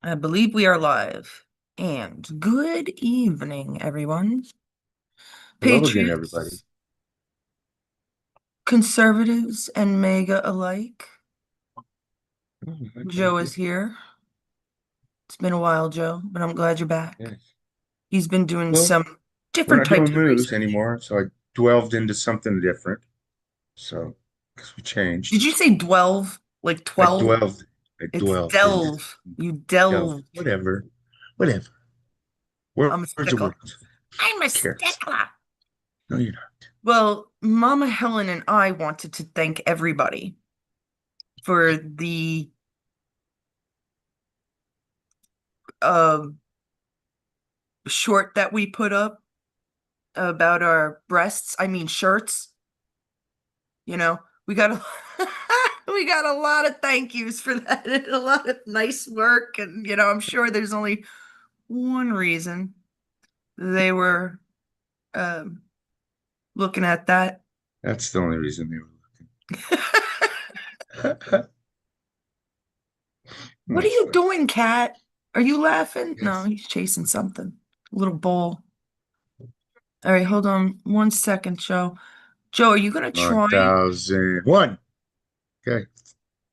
I believe we are live. And good evening, everyone. Hello again, everybody. Patriots, conservatives, and MAGA alike. Oh, okay, Joe good. is here. It's been a while, Joe, but I'm glad you're back. Yes. He's been doing Well, some we're different not doing types of moves research. anymore, so I delved into something different. So, because we Did changed, you say dwelve? Like I 12? delved, I It's delved into delve. You delve, delve. whatever. I'm a Words are stickler. words. I'm a Who cares? stickler. No, you're not. Well, Mama Helen and I wanted to thank everybody for the uh, short that we put up about our breasts, I mean shirts, you know. We got a we got a lot of thank yous for that and a lot of nice work and I'm sure there's only one reason they were um looking at that. That's the only reason they were looking. What are That's you funny. doing, Cat? Are you laughing? No, Yes. he's chasing something. A little bull. All right, hold on one second, Joe. Joe, are you gonna try? 1001. Okay.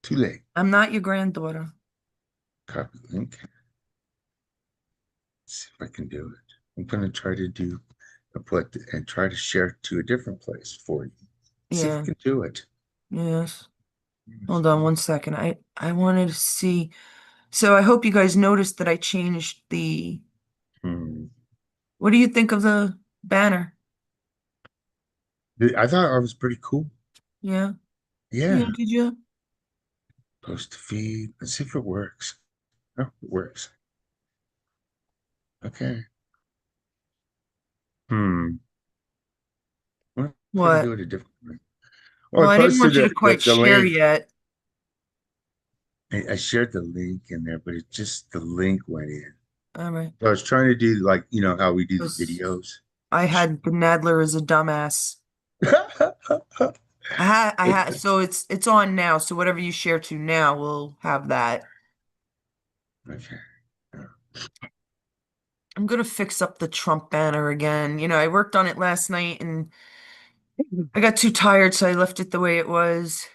Too late. I'm not your granddaughter. Copy link. See if I can do it. I'm going to try to do a put and try to share it to a different place for you. See if Yeah, I can do it. yes. Hold on one second. I wanted to see. So I hope you guys noticed that I changed the. Hmm. What do you think of the banner? I thought I was pretty cool. Yeah. Yeah, Yeah. did you? Post to feed. Let's see if it works. Oh, it works. Okay. Hmm. What if I can do What? it a different way? Well, Well, I I didn't posted want you to the, quite the share link. yet. I shared the link in there, but it just the link went in. All right. So I was trying to do like, how we do the 'Cause videos. I had the Nadler as a dumbass. Okay. So it's on now. So whatever you share to now, we'll have that. Okay. I'm gonna fix up the Trump banner again. I worked on it last night and I got too tired, so I left it the way it was.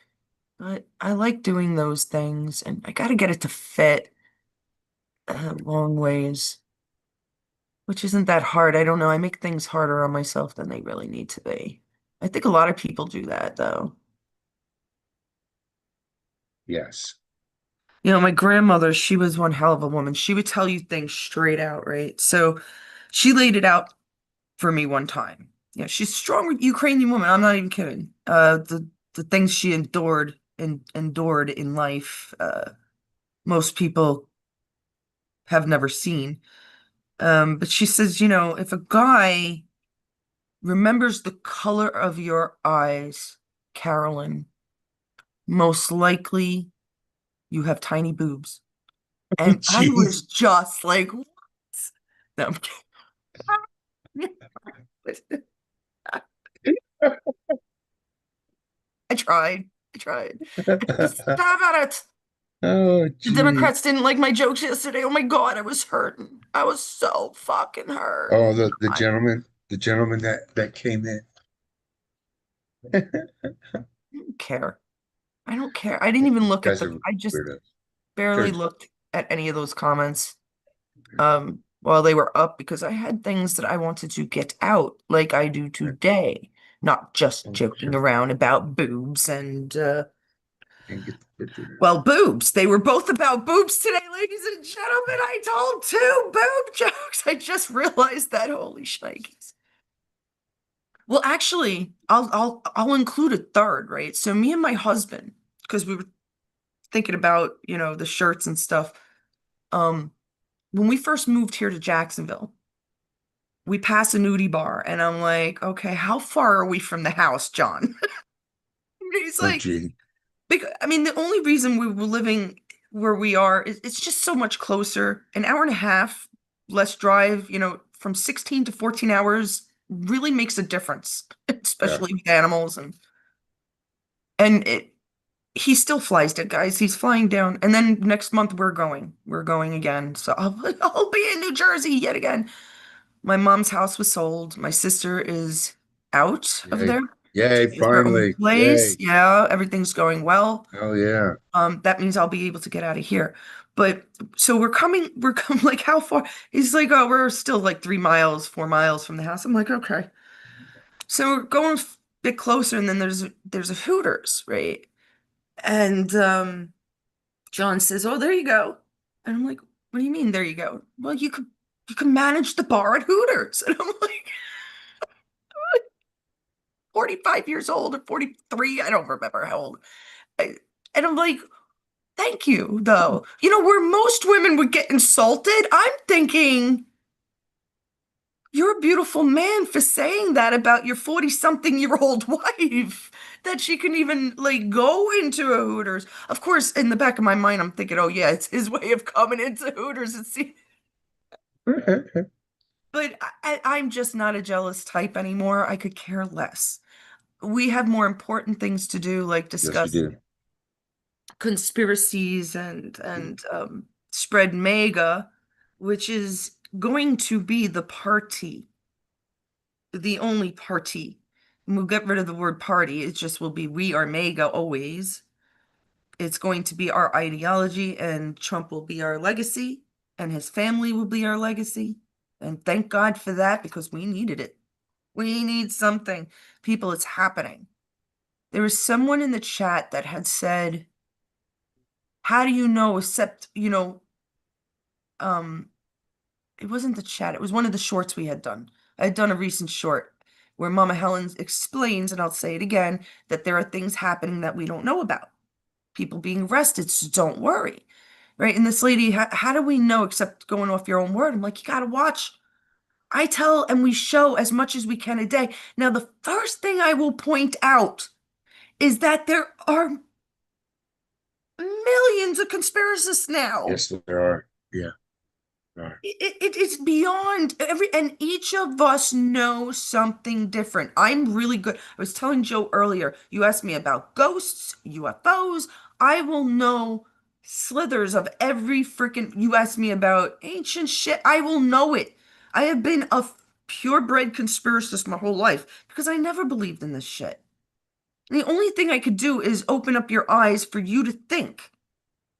But I like doing those things, and I gotta get it to fit long ways, which isn't that hard. I don't know. I make things harder on myself than they really need to be. I think a lot of people do that, though. Yes. My grandmother, she was one hell of a woman. She would tell you things straight out, right? So she laid it out for me one time. Yeah, she's a strong Ukrainian woman. I'm not even kidding. The things she endured in life, most people have never seen. But she says, if a guy remembers the color of your eyes, Carolyn, most likely you have tiny boobs. And I was Jeez. just like, what? No, I'm kidding. I tried. I tried. Stop at it. Oh, The geez. Democrats didn't like my jokes yesterday. Oh my God, I was hurting. I was so fucking hurt. Oh, the I gentleman that came in. don't care. I don't care. I didn't even look at Guys the, are I just weirdos. barely Sure. looked at any of those comments while they were up because I had things that I wanted to get out like I do today, not just Oh, joking sure. around about boobs and Can't get the picture. well, boobs. They were both about boobs today, ladies and gentlemen. I told two boob jokes. I just realized that. Holy shnikes. Well, actually, I'll include a third, right? So me and my husband, because we were thinking about, the shirts and stuff. Um, when we first moved here to Jacksonville, we pass a nudie bar, and I'm like, okay, how far are we from the house, John? He's Oh, like, gee. because, I mean, the only reason we were living where we are is it's just so much closer. An hour and a half less drive, from 16 to 14 hours really makes a difference, Yeah. especially with animals and it. he still flies it, guys. He's flying down. And then next month we're going. We're going again. So I'll be in New Jersey yet again. My mom's house was sold. My sister is out of Yay. there. Yay, She has her own finally. place. Yay. Yeah, everything's going well. Oh yeah. That means I'll be able to get out of here. But so we're coming like how far? He's like, oh, we're still like 3 miles, 4 miles from the house. I'm like, okay. So we're going a bit closer, and then there's a Hooters, right? And John says, "Oh, there you go." And I'm like, "What do you mean, there you go?" Well, you can manage the bar at Hooters. And I'm like, 45 years old or 43, I don't remember how old. I, and I'm like, thank you, though. Where most women would get insulted, I'm thinking, you're a beautiful man for saying that about your 40-something-year-old wife, that she can even like go into a Hooters. Of course, in the back of my mind, I'm thinking, oh yeah, it's his way of coming into Hooters and see. But I'm just not a jealous type anymore. I could care less. We have more important things to do, like Yes, we discuss do. conspiracies and spread mega, which is going to be the only party. And we'll get rid of the word party. It just will be we are mega always. It's going to be our ideology, and Trump will be our legacy, and his family will be our legacy. And thank God for that because we needed it. We need something. People, it's happening. There was someone in the chat that had said, how do you know, except, um, it wasn't the chat, it was one of the shorts we had done. I had done a recent short where Mama Helen explains, and I'll say it again, that there are things happening that we don't know about. People being arrested, so don't worry. Right? And this lady, how do we know except going off your own word? I'm like, you gotta watch. I tell and we show as much as we can a day. Now, the first thing I will point out is that there are millions of conspiracists now. Yes, there are. Yeah, there are. It's beyond and each of us know something different. I'm really good. I was telling Joe earlier, you asked me about ghosts, UFOs. I will know slithers of every freaking, you asked me about ancient shit. I will know it. I have been a purebred conspiracist my whole life because I never believed in this shit. The only thing I could do is open up your eyes for you to think,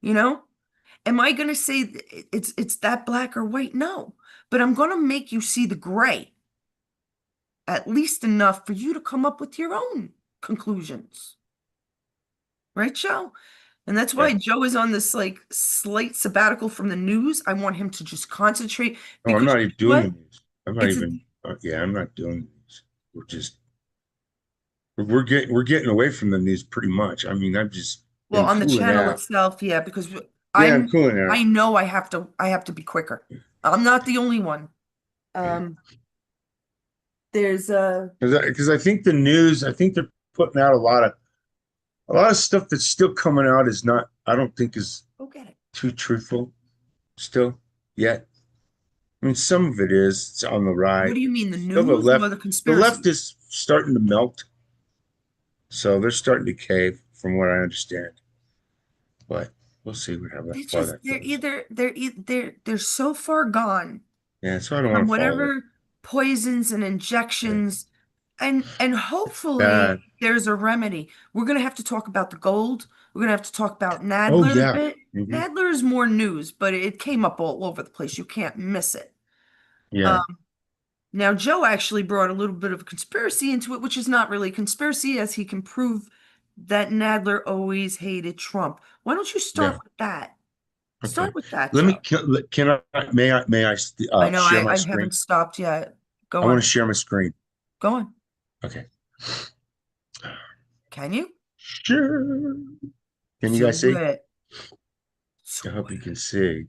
you know? Am I going to say it's that black or white? No. But I'm going to make you see the gray, at least enough for you to come up with your own conclusions. Right, Joe? And that's Yeah. why Joe is on this like slight sabbatical from the news. I want him to just concentrate No, I'm because not you even know doing the what? news. I'm not It's a, even. Yeah, I'm not doing the news. We're just we're getting away from the news pretty much. I mean, I've just well, been on the cooling channel out. itself, yeah, because Yeah, I'm I'm cooling out. I know I have to be quicker. I'm not the only one. Um, there's Because I think the news, I think they're putting out a lot of stuff that's still coming out is not, I don't think is go get it. too truthful still yet. I mean, some of it is, it's on the What right. do you mean, the Still the news or left, the the left conspiracies? is starting to melt. So they're starting to cave from what I understand. But we'll see how They far just that goes. they're so far gone Yeah, so I don't from want to follow it. whatever poisons and Yeah, injections, and it's bad. hopefully there's a remedy. We're gonna have to talk about the gold. We're gonna have to talk about Oh Nadler a yeah. bit. Hmm. Nadler is more news, but it came up all over the place. You can't miss it. Yeah. Um, Now Joe actually brought a little bit of a conspiracy into it, which is not really a conspiracy, as he can prove that Nadler always hated Trump. Why don't you start Yeah. with that? Okay. Start with that, Let me, Joe. can I, may I I know share my I screen? haven't stopped yet. I Go want to on. share my screen. Go on. Okay. Can you? Sure. Can you guys Do see? it. I Do hope you it. can see.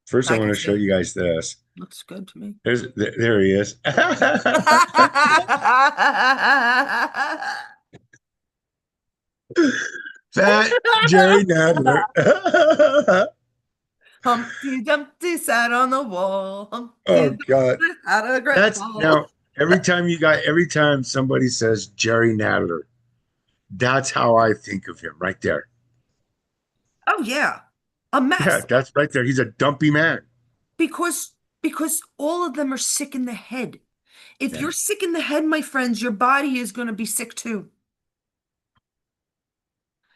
First, I I want can to show see. you guys this. Looks good to me. There he is. Fat Jerry Nadler. Humpty Dumpty sat on the wall. Humpty Oh God. Dumpty had a great That's fall. now every time somebody says Jerry Nadler, That's how I think of him right there. Oh yeah, a Yeah, mess. that's right there. He's a dumpy man. Because all of them are sick in the head. If Yeah. you're sick in the head, my friends, your body is going to be sick too.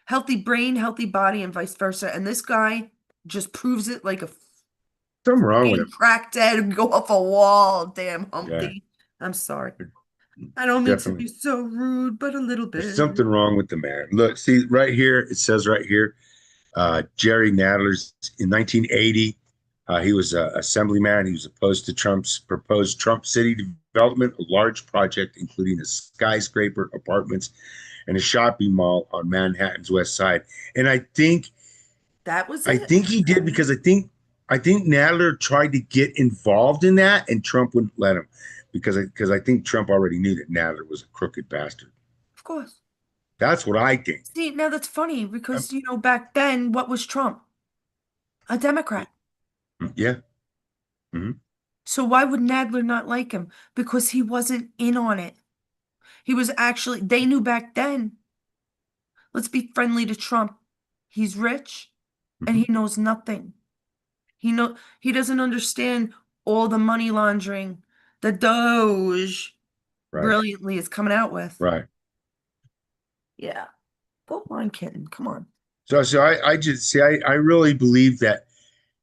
Healthy brain, healthy body, and vice versa. And this guy just proves it like a Something wrong with fucking him. cracked head go off a wall. Damn Yeah, Humpty. I'm sorry. I don't mean to definitely. be so rude, but a little There's bit. something wrong with the man. Look, see right here, it says right here, Jerry Nadler's in 1980. He was an assemblyman. He was opposed to Trump's proposed Trump City development, a large project including a skyscraper, apartments, and a shopping mall on Manhattan's West Side. And That was I it? think he did Okay. because I think Nadler tried to get involved in that, and Trump wouldn't let him because I think Trump already knew that Nadler was a crooked bastard. Of course. That's what I think. See, now that's funny Um, because, back then, what was Trump? A Democrat. yeah. Mhm. So why would Nadler not like him? Because he wasn't in on it. He was actually, they knew back then, let's be friendly to Trump. He's rich and Mhm. he knows nothing. He doesn't understand all the money laundering the Doge Right. brilliantly is coming out with. Right. Yeah. Go on, kitten. Come on. So I just see I really believe that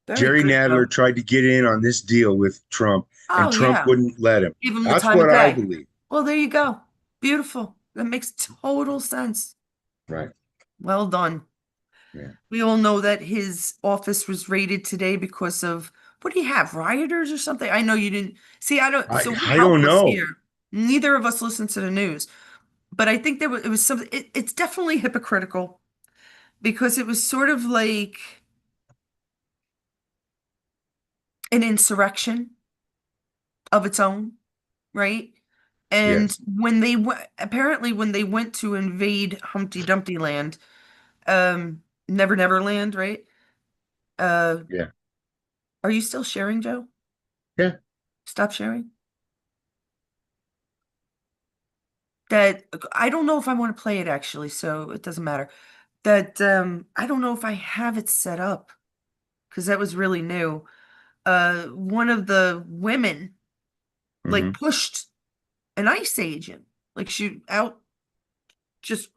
Very Jerry good, Nadler Joe. tried to get in on this deal with Trump, and Oh, Trump yeah. wouldn't let him. Give him the That's time of what I day. believe. Well, there you go. Beautiful. That makes total sense. Right. Well done. Yeah. We all know that his office was raided today because of what do you have, rioters or something? I know you didn't see, I don't, I so we're I don't helpless know. here. Neither of us listen to the news, but I think it was something, it's definitely hypocritical because it was sort of like an insurrection of its own, right? And Yes. apparently when they went to invade Humpty Dumpty Land, Never Never Land, right? Uh, Yeah. are you still sharing, Joe? Yeah. Stop sharing. That I don't know if I want to play it actually, so it doesn't matter. That I don't know if I have it set up because that was really new. One of the women like Hmm. pushed an ICE agent, like she out just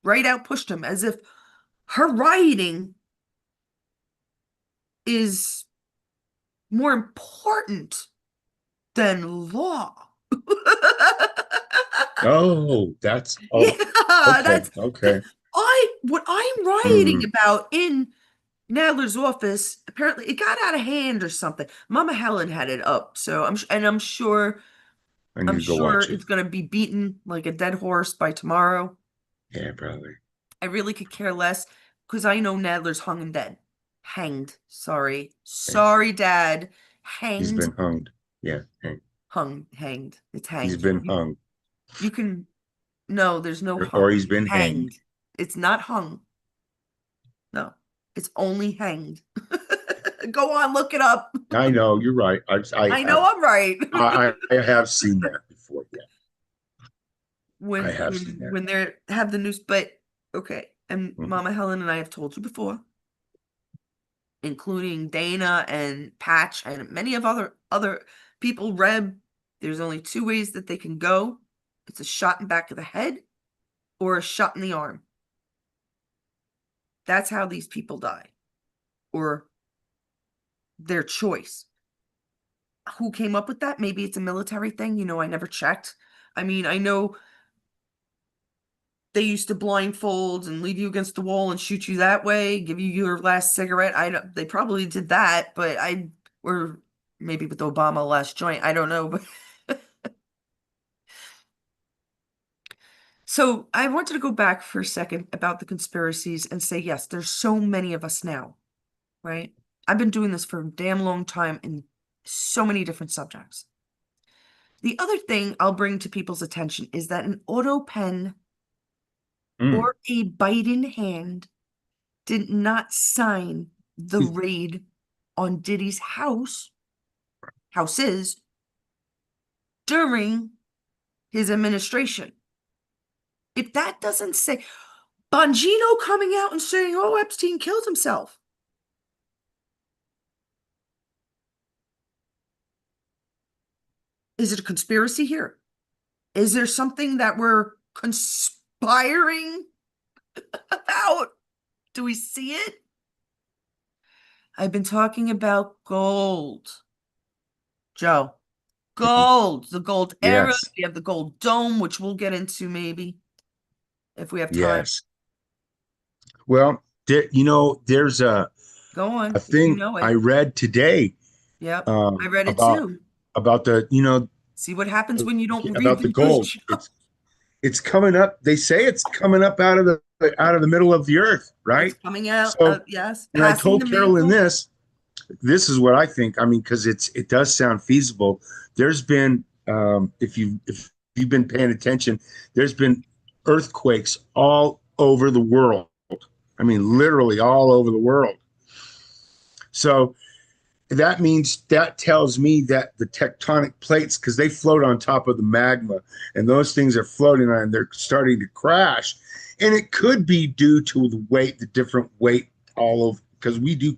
right out pushed him as if her rioting is more important than law. Oh, that's Yeah, okay. that's Okay. what I'm rioting Hmm. about in Nadler's office. Apparently, it got out of hand or something. Mama Helen had it up, so I'm sure I need I'm to go sure watch it. it's gonna be beaten like a dead horse by tomorrow. Yeah, probably. I really could care less because I know Nadler's hung and dead, hanged. Sorry, Okay. sorry, Dad. He's Hanged, been hunged. Yeah. hung, hanged. It's He's hanged. been hung. You can no, there's no Or hung. he's It's been hanged. hanged. It's not hung. No, it's only hanged. Go on, look it up. I know, you're right. I know I'm right. I have seen that before. Yeah. I when have seen when that. when they have the news, but okay. And Mhm. Mama Helen and I have told you before, including Dana and Patch and many of other people. Reb, there's only two ways that they can go. It's a shot in back of the head or a shot in the arm. That's how these people die, or their choice. Who came up with that? Maybe it's a military thing. I never checked. I mean, I know they used to blindfold and leave you against the wall and shoot you that way, give you your last cigarette. I don't, they probably did that, but or maybe with Obama last joint. I don't know, but so I wanted to go back for a second about the conspiracies and say, yes, there's so many of us now, right? I've been doing this for a damn long time in so many different subjects. The other thing I'll bring to people's attention is that an auto pen Mm. or a Biden hand did not sign the raid on Diddy's houses, during his administration. If that doesn't say Bongino coming out and saying, "Oh, Epstein killed himself," is it a conspiracy here? Is there something that we're conspiring about? Do we see it? I've been talking about gold, Joe. Gold, the gold era. Yes, We have the gold dome, which we'll get into maybe if we have time. yes. Well, there's Go a on, if you thing know I it. read today Yep, I read it about too. the See what happens when you don't read about the the news, gold. Joe. It's coming up. They say it's coming up out of the middle of the earth, It's right? coming out, So, yes, and I passing the told Carolyn mantle. this. This is what I think. I mean, because it does sound feasible. There's been, if you've been paying attention, there's been earthquakes all over the world. I mean, literally all over the world. So that tells me that the tectonic plates, because they float on top of the magma, and those things are floating on, and they're starting to crash. And it could be due to the weight, the different weight all over, because we do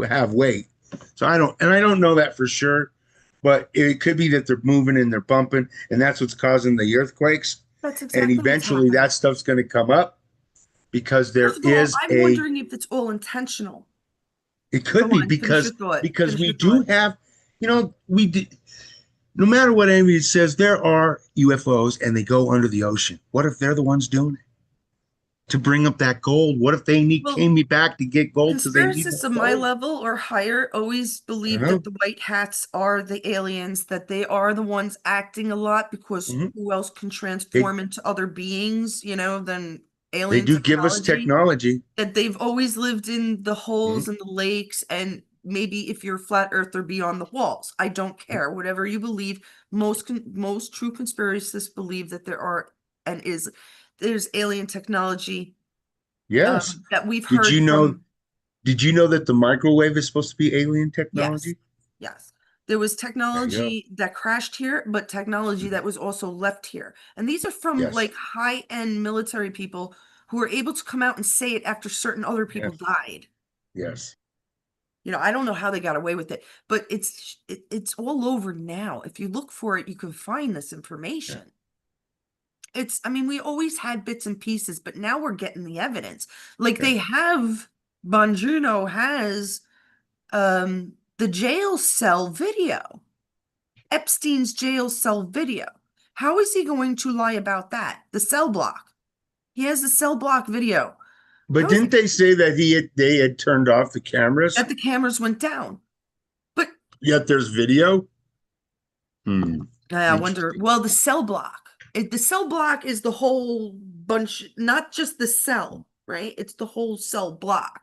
have weight. So I don't know that for sure, but it could be that they're moving and they're bumping, and that's what's causing the earthquakes. That's And exactly what's eventually that happening. stuff's going to come up because First there of all, is I'm wondering if it's all intentional. it Go could be on, finish your thought. because Finish we your do thought. have, we do, no matter what anybody says, there are UFOs and they go under the ocean. What if they're the ones doing it to bring up that gold? What if they Well, came back to get gold because they need conspiracists more of my gold? level or higher always You believe that know? the white hats are the aliens, that they are the ones acting a lot because Mhm. who else can They transform into other beings, than they alien do give us technology? technology. That they've always lived in the Mhm. holes in the lakes, and maybe if you're a flat earther, be on the walls. I don't care. Whatever you believe, most true conspiracists believe that there's alien technology Yes. that we've Did heard you know? from. Did you know that the microwave is supposed to be alien Yes, technology? yes. There was There you go. technology that crashed here, but technology Mhm. that was also left here. And these are from Yes. like high-end military people who were able to come out and say it after certain other people Yes. died. Yes. I don't know how they got away with it, but it's all over now. If you look for it, you can find this Yeah. information. I mean, we always had bits and pieces, but now we're getting the evidence. Like Yeah. Bongiorno has the jail cell video, Epstein's jail cell video. How is he going to lie about that? The cell block. He has the cell block video. But How is didn't it they say that they had turned off the cameras? that the cameras went down? But Yet there's video. Hmm. I wonder, Interesting. well, the cell block. The cell block is the whole bunch, not just the cell, right? It's the whole cell block.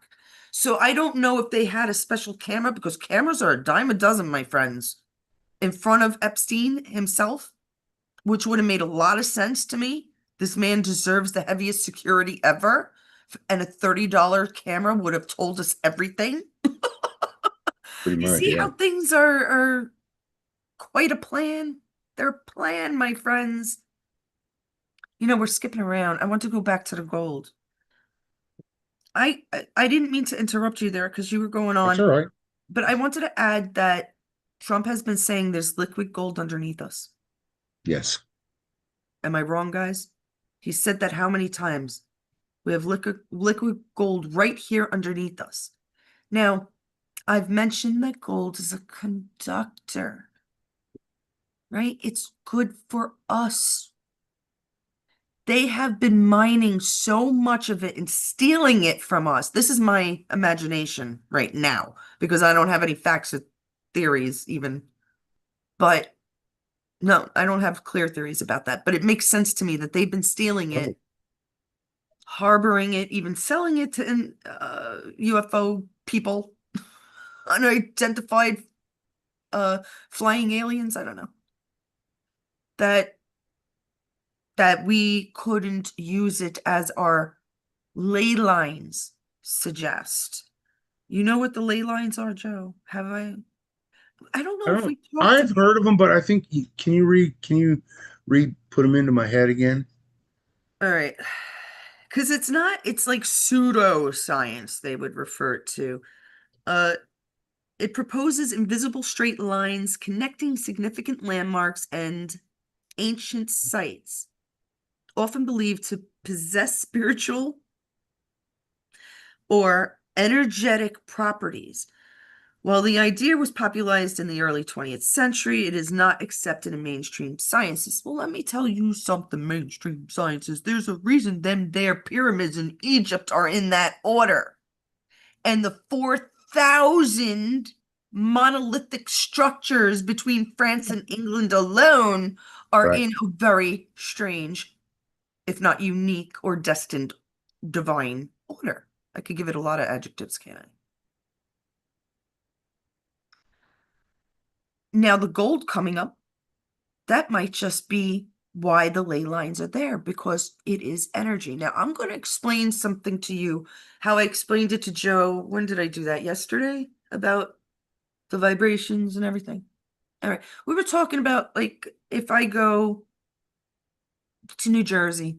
So I don't know if they had a special camera because cameras are a dime a dozen, my friends, in front of Epstein himself, which would have made a lot of sense to me. This man deserves the heaviest security ever, and a $30 camera would have told us everything. Pretty You much, see yeah. how things are quite a plan? They're a plan, my friends. We're skipping around. I want to go back to the gold. I didn't mean to interrupt you there because you were going That's all on, right. but I wanted to add that Trump has been saying there's liquid gold underneath us. Yes. Am I wrong, guys? He said that how many times? We have liquid gold right here underneath us. Now, I've mentioned that gold is a conductor, right? It's good for us. They have been mining so much of it and stealing it from us. This is my imagination right now because I don't have any facts or theories even. But no, I don't have clear theories about that. But it makes sense to me that they've been stealing Oh, it, harboring it, even selling it to UFO people, unidentified uh flying aliens. I don't know. That that we couldn't use it as our ley lines suggest. You know what the ley lines are, Joe? Have I don't I know if don't. we talked I've about heard of them, but I think can you read? Can you read? Put them into my head again. All right. Because it's not, it's like pseudoscience, they would refer it to. Uh, it proposes invisible straight lines connecting significant landmarks and ancient sites, often believed to possess spiritual or energetic properties. While the idea was popularized in the early 20th century, it is not accepted in mainstream sciences. Well, let me tell you something, mainstream sciences. There's a reason them there pyramids in Egypt are in that order. And the 4,000 monolithic structures between France and England alone are Right. in a very strange, if not unique or destined divine order. I could give it a lot of adjectives, can't I? Now, the gold coming up, that might just be why the ley lines are there because it is energy. Now, I'm going to explain something to you, how I explained it to Joe. When did I do that? Yesterday? About the vibrations and everything. All right. We were talking about like if I go to New Jersey,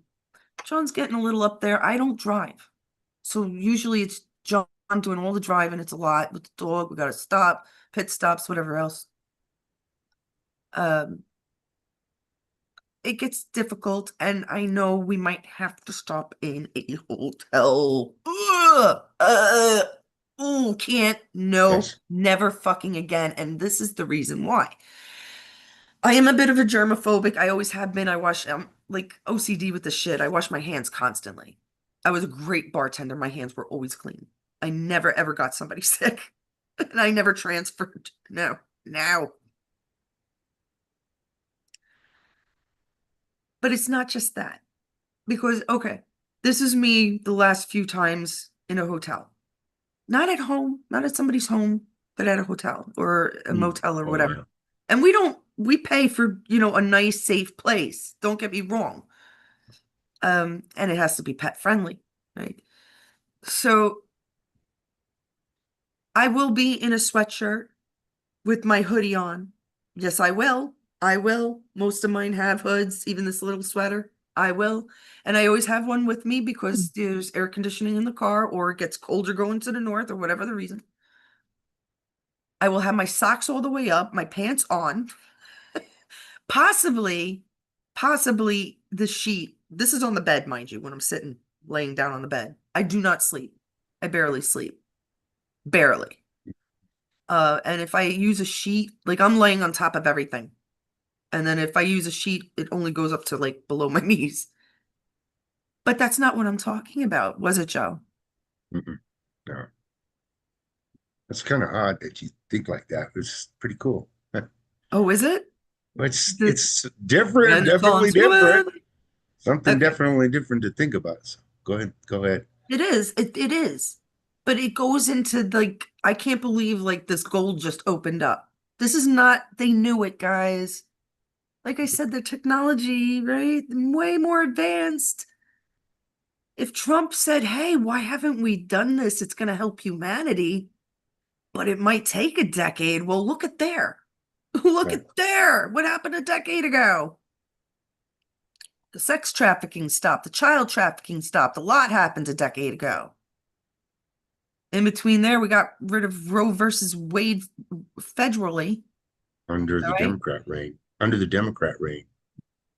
John's getting a little up there. I don't drive. So usually it's John doing all the driving. It's a lot with the dog. We got to stop, pit stops, whatever else. Um, it gets difficult, and I know we might have to stop in a hotel. Ugh, ooh, can't, no, Yes. never fucking again. And this is the reason why. I am a bit of a germophobic. I always have been. I wash, like OCD with the shit. I wash my hands constantly. I was a great bartender. My hands were always clean. I never ever got somebody sick, and I never transferred. No, no. But it's not just that. Because, okay, this is me the last few times in a hotel. Not at home, not at somebody's home, but at a hotel or a Mm. motel or Oh whatever. yeah. And we pay for, a nice, safe place. Don't get me wrong. And it has to be pet friendly, right? So I will be in a sweatshirt with my hoodie on. Yes, I will. I will. Most of mine have hoods, even this little sweater. I will. And I always have one with me because there's air conditioning in the car or it gets colder going to the north or whatever the reason. I will have my socks all the way up, my pants on, possibly, possibly the sheet. This is on the bed, mind you, when I'm sitting, laying down on the bed. I do not sleep. I barely sleep. Barely. And if I use a sheet, like I'm laying on top of everything. And then if I use a sheet, it only goes up to like below my knees. But that's not what I'm talking about, was it, Joe? Mm-mm. No. That's kind of odd that you think like that. It's pretty cool. Oh, is it? The It's different, definitely Renaissance different. woman. Something Okay. definitely different to think about. So go ahead. Go ahead. It is. It is. But it goes into like, I can't believe like this gold just opened up. This is not, they knew it, guys. Like I said, the technology, right? Way more advanced. If Trump said, hey, why haven't we done this? It's going to help humanity, but it might take a decade. Well, look at there. Look Right. at there. What happened a decade ago? The sex trafficking stopped, the child trafficking stopped. A lot happened a decade ago. In between there, we got rid of Roe versus Wade federally. Under All the right. Democrat reign. Under the Democrat reign.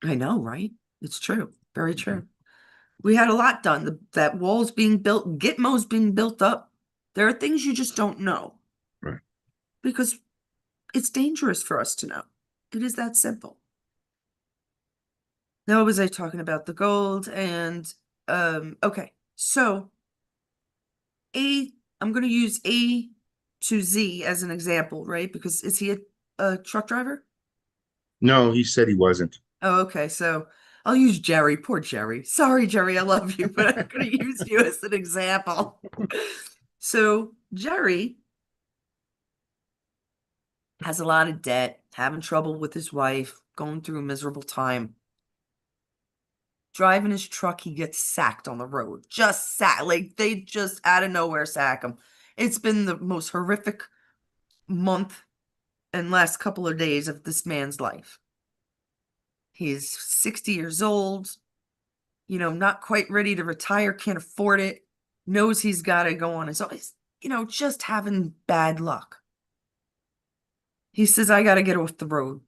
I know, right? It's true. Very Mhm. true. We had a lot done. That wall's being built, Gitmo's being built up. There are things you just don't know Right. because it's dangerous for us to know. It is that simple. Now, what was I talking about? The gold and okay. So A, I'm gonna use A to Z as an example, right? Because is he a truck driver? No, he said he wasn't. Oh, okay. So I'll use Jerry. Poor Jerry. Sorry, Jerry, I love you, but I'm gonna use you as an example. So Jerry has a lot of debt, having trouble with his wife, going through a miserable time. Driving his truck, he gets sacked on the road. Just sacked. Like they just out of nowhere sack him. It's been the most horrific month and last couple of days of this man's life. He's 60 years old. not quite ready to retire, can't afford it, knows he's got to go on his own. He's, just having bad luck. He says, I got to get off the road.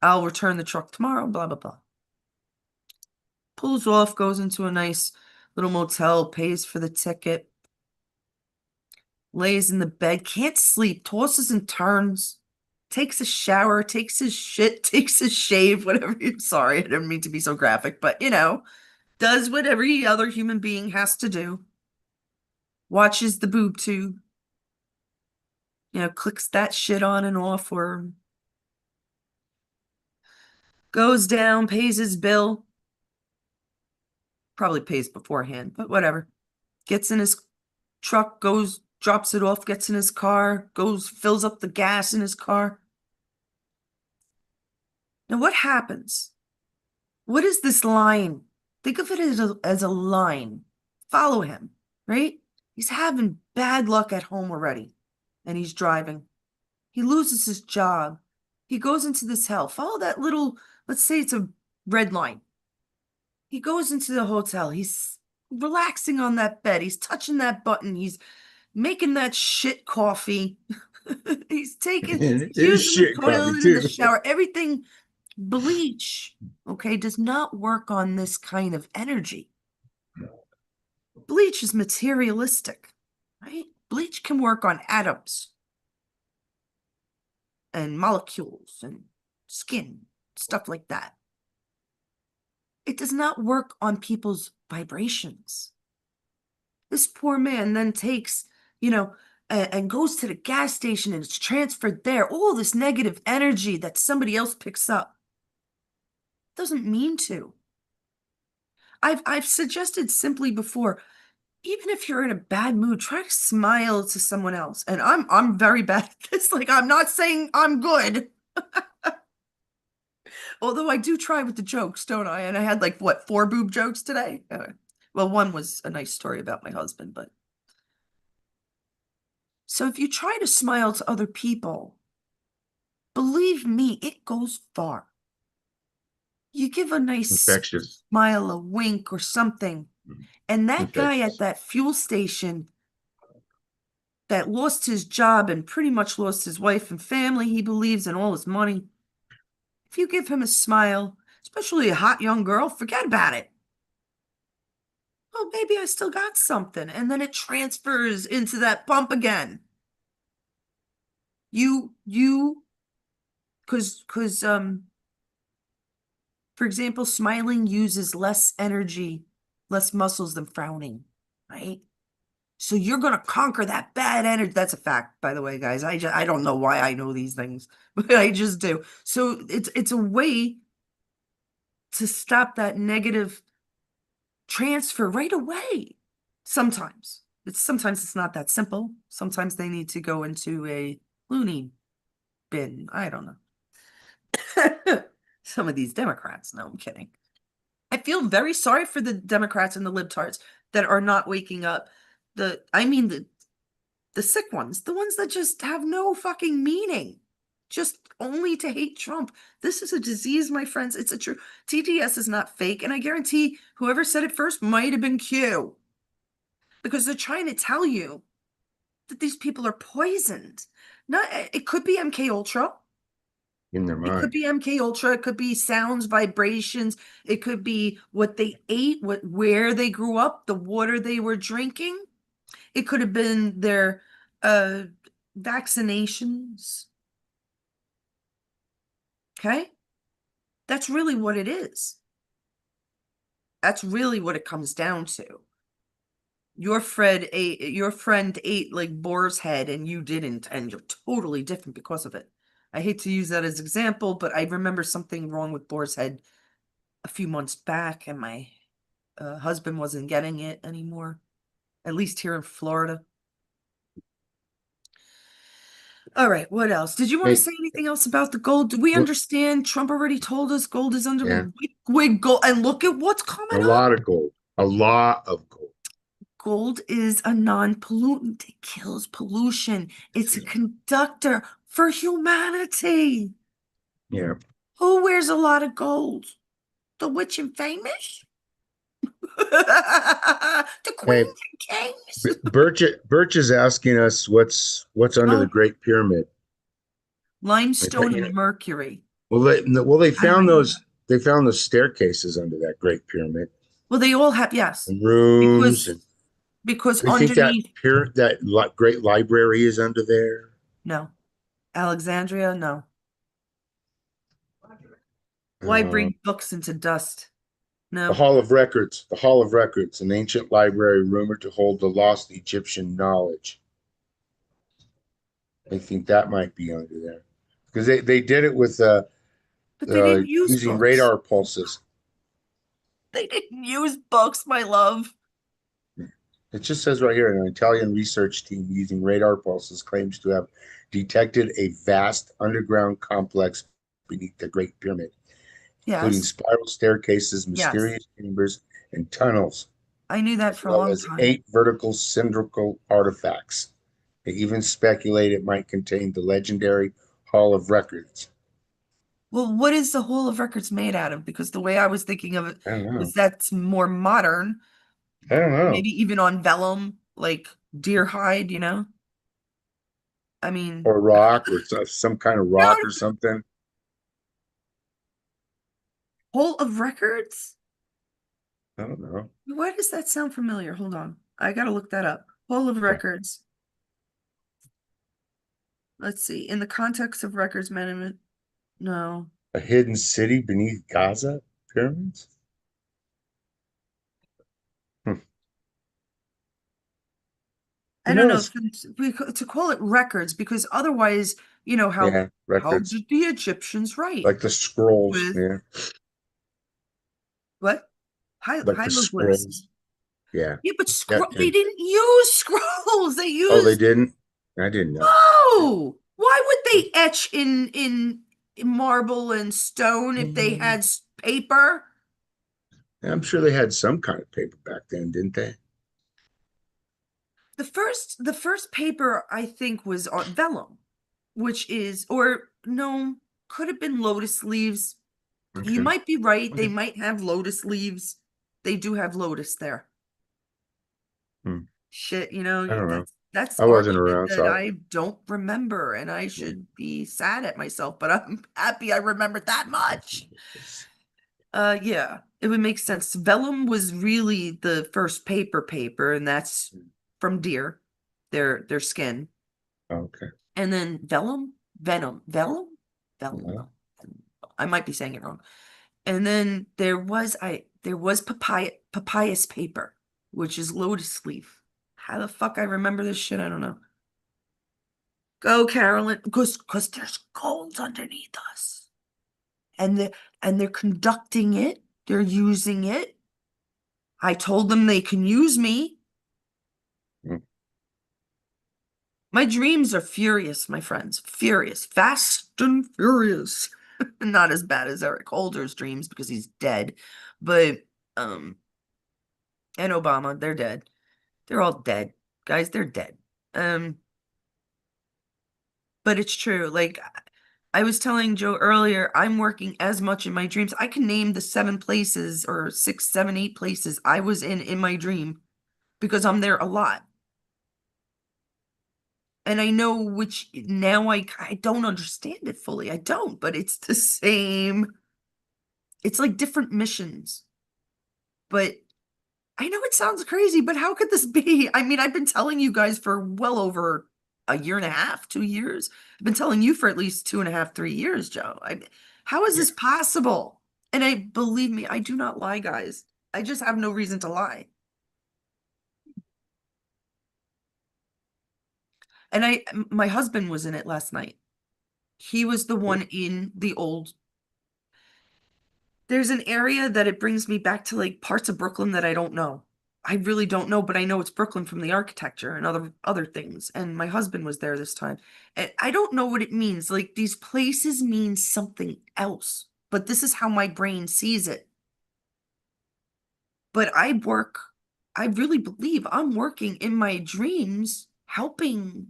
I'll return the truck tomorrow, blah, blah, blah. Pulls off, goes into a nice little motel, pays for the ticket, lays in the bed, can't sleep, tosses and turns, takes a shower, takes his shit, takes his shave, whatever. I'm sorry, I didn't mean to be so graphic, but does what every other human being has to do. Watches the boob tube, clicks that shit on and off, or goes down, pays his bill, probably pays beforehand, but whatever. Gets in his truck, goes, drops it off, gets in his car, goes, fills up the gas in his car. Now, what happens? What is this line? Think of it as a line. Follow him, right? He's having bad luck at home already, and he's driving. He loses his job. He goes into this hell. Follow that little, let's say it's a red line. He goes into the hotel. He's relaxing on that bed. He's touching that button. He's making that shit coffee. He's It is using the shit coffee toilet in the too. shower. Everything bleach, okay, does not work on this kind of energy. Bleach is materialistic, right? Bleach can work on atoms and molecules and skin, stuff like that. It does not work on people's vibrations. This poor man then takes, and goes to the gas station and it's transferred there. All this negative energy that somebody else picks up. Doesn't mean to. I've suggested simply before, even if you're in a bad mood, try to smile to someone else. And I'm very bad at this. Like, I'm not saying I'm good. Although I do try with the jokes, don't I? And I had like what, 4 boob jokes today? Well, one was a nice story about my husband, but so if you try to smile to other people, believe me, it goes far. You give a nice Infectious. smile, a wink or something, and that guy at Infectious. that fuel station that lost his job and pretty much lost his wife and family he believes and all his money, if you give him a smile, especially a hot young girl, forget about it. Oh, maybe I still got something. And then it transfers into that pump again. Because for example, smiling uses less energy, less muscles than frowning, right? So you're going to conquer that bad energy. That's a fact, by the way, guys. I don't know why I know these things, but I just do. So it's a way to stop that negative transfer right away. Sometimes it's not that simple. Sometimes they need to go into a loony bin. I don't know. Some of these Democrats. No, I'm kidding. I feel very sorry for the Democrats and the libtards that are not waking up. The sick ones, the ones that just have no fucking meaning, just only to hate Trump. This is a disease, my friends. It's a true TDS is not fake, and I guarantee whoever said it first might have been Q, because they're trying to tell you that these people are poisoned. Not, it could be MK Ultra. In their It could mind. be MK Ultra. It could be sounds, vibrations. It could be what they ate, where they grew up, the water they were drinking. It could have been their uh, vaccinations. Okay? That's really what it is. That's really what it comes down to. Your friend ate like boar's head and you didn't, and you're totally different because of it. I hate to use that as example, but I remember something wrong with boar's head a few months back, and my husband wasn't getting it anymore, at least here in Florida. All right, what else? Did you want to Hey, say anything else about the gold? Do we look, understand? Trump already told us gold is under yeah, liquid gold, and look at what's coming a up. lot of gold. A lot of gold. Gold is a non-pollutant. It kills pollution. It's a conductor for humanity. Yeah. Who wears a lot of gold? The rich and famous? The Hey, queens and kings. Birch is asking us what's under the Oh, Great Pyramid. limestone and mercury. They How do found I know that? those staircases under that Great Pyramid Well, they all have, yes, and rooms, because and because they think that underneath, great library is under there. no, Alexandria, no. Why Uh, bring books into dust? the No. Hall of Records, the Hall of Records, an ancient library rumored to hold the lost Egyptian knowledge. They think that might be under there because they did it with But they didn't use using books. radar pulses. They didn't use books, my love. It just says right here, an Italian research team using radar pulses claims to have detected a vast underground complex beneath the Great Pyramid, including Yes, spiral staircases, yes. mysterious chambers, and tunnels, I knew that as for a well long as time. 8 vertical cylindrical artifacts. They even speculate it might contain the legendary Hall of Records. Well, what is the Hall of Records made out of? Because the way I was thinking of it I don't was know. that's more modern, I don't know. maybe even on vellum, like deer hide, you know? I mean, Or rock, or some kind of no, rock or something. Hall of Records? I don't know. Why does that sound familiar? Hold on. I gotta look that up. Hall of Records. Let's see. In the context of records management, no. A hidden city beneath Gaza pyramids? Hmm. I Who don't know if knows? to call it records because otherwise, you know, Yeah, how records. did the Egyptians write? Like the scrolls. With Yeah. what? Like the Hieroglyphs. scrolls. Yeah. Yeah, but Yeah. they And didn't use scrolls. They oh, they used didn't? I didn't know. no. Why would they etch in marble and stone if they Mm. had paper? I'm sure they had some kind of paper back then, didn't they? The first paper I think was on vellum, which is or no, could have been lotus leaves. You Okay. might be right. They Okay. might have lotus leaves. They do have lotus there. Hmm. Shit, I don't know. that's I wasn't argument around, that so I don't remember, and I yeah. should be sad at myself, but I'm happy I remembered that much. Yeah, it would make sense. Vellum was really the first paper, and that's from deer, their skin. Okay. And then vellum. Well, I might be saying it wrong. And then there was papyrus paper, which is lotus leaf. How the fuck I remember this shit? I don't know. Go, Carolyn, because there's gold underneath us, and they're conducting it. They're using it. I told them they can use me. mm, My dreams are furious, my friends. Furious, fast and furious. Not as bad as Eric Holder's dreams because he's dead, but um, and Obama, they're dead. They're all dead, guys. They're dead. Um, but it's true. Like I was telling Joe earlier, I'm working as much in my dreams. I can name the 7 places or 6, 7, 8 places I was in my dream because I'm there a lot. And I know which now I don't understand it fully. I don't, but it's the same. It's like different missions. But I know it sounds crazy, but how could this be? I mean, I've been telling you guys for well over a year and a half, 2 years. I've been telling you for at least 2.5, 3 years, Joe. How is yeah. this possible? And I believe me, I do not lie, guys. I just have no reason to lie. And my husband was in it last night. He was the one in the old. There's an area that it brings me back to like parts of Brooklyn that I don't know. I really don't know, but I know it's Brooklyn from the architecture and other things. And my husband was there this time. And I don't know what it means. Like these places mean something else, but this is how my brain sees it. But I really believe I'm working in my dreams, helping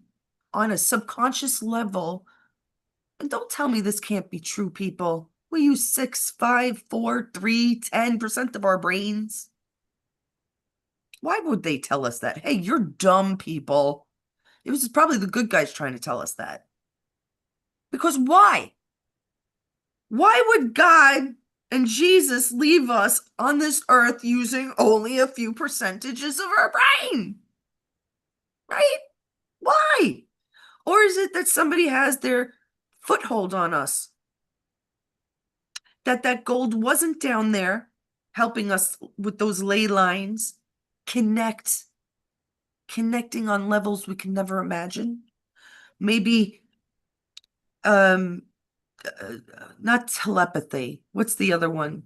on a subconscious level. And don't tell me this can't be true, people. We use 6, 5, 4, 3, 10% of our brains. Why would they tell us that? Hey, you're dumb people. It was probably the good guys trying to tell us that. Because why? Why would God and Jesus leave us on this earth using only a few percentages of our brain? Right? Why? Or is it that somebody has their foothold on us? That gold wasn't down there helping us with those ley lines, connect, connecting on levels we can never imagine. Maybe um not telepathy. What's the other one?